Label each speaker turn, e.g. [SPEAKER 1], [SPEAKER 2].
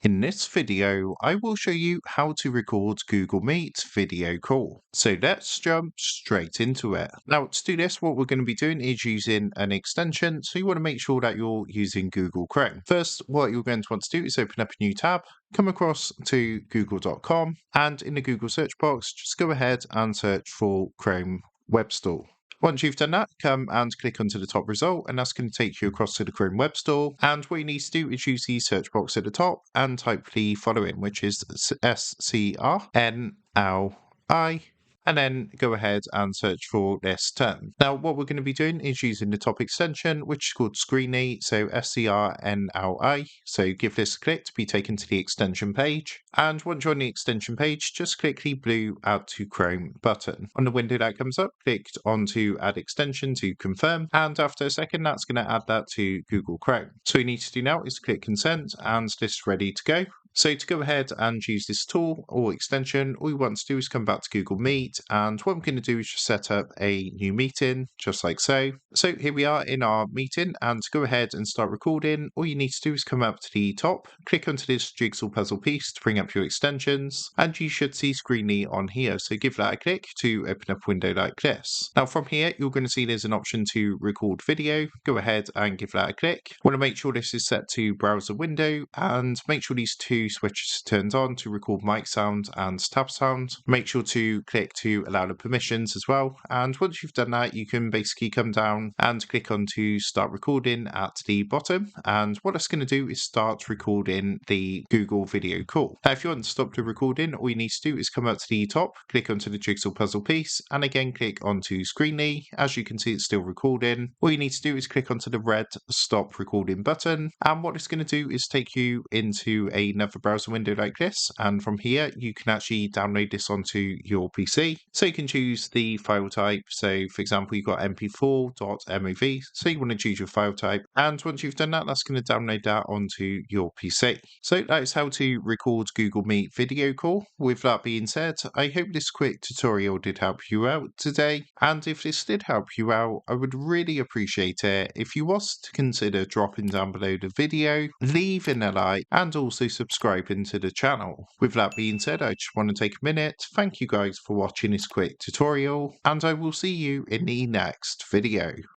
[SPEAKER 1] In this video, I will show you how to record Google Meet video call. So let's jump straight into it. Now, to do this, what we're going to be doing is using an extension. So you want to make sure that you're using Google Chrome. First, what you're going to want to do is open up a new tab, come across to google.com, and in the Google search box, just go ahead and search for Chrome Web Store. Once you've done that, come and click onto the top result, and that's going to take you across to the Chrome Web Store. And what you need to do is use the search box at the top and type the following, which is SCRNLI, and then go ahead and search for this term. Now, what we're going to be doing is using the top extension, which is called Screenly, so SCRNLI. So give this a click to be taken to the extension page. And once you're on the extension page, just click the blue Add to Chrome button. On the window that comes up, click onto Add Extension to confirm. And after a second, that's going to add that to Google Chrome. So what you need to do now is click Consent, and this is ready to go. So to go ahead and use this tool or extension, all you want to do is come back to Google Meet, and what I'm going to do is just set up a new meeting, just like so. So here we are in our meeting, and to go ahead and start recording, all you need to do is come up to the top, click onto this jigsaw puzzle piece to bring up your extensions, and you should see Screenly on here. So give that a click to open up a window like this. Now from here, you're going to see there's an option to record video. Go ahead and give that a click. Want to make sure this is set to browser window, and make sure these two switches turned on to record mic sound and tab sound. Make sure to click to allow the permissions as well. And once you've done that, you can basically come down and click on to start recording at the bottom. And what that's going to do is start recording the Google video call. Now, if you want to stop the recording, all you need to do is come up to the top, click onto the jigsaw puzzle piece, and again click onto Screenly. As you can see, it's still recording. All you need to do is click onto the red stop recording button. And what it's going to do is take you into another browser window like this, and from here you can actually download this onto your PC. So you can choose the file type. So for example, you've got mp4.mov, so you want to choose your file type, and once you've done that, that's going to download that onto your PC. So that is how to record Google Meet video call. With that being said, I hope this quick tutorial did help you out today, and if this did help you out, I would really appreciate it if you was to consider dropping down below the video, leaving a like, and also subscribing to the channel. With that being said, I just want to take a minute, thank you guys for watching this quick tutorial, and I will see you in the next video.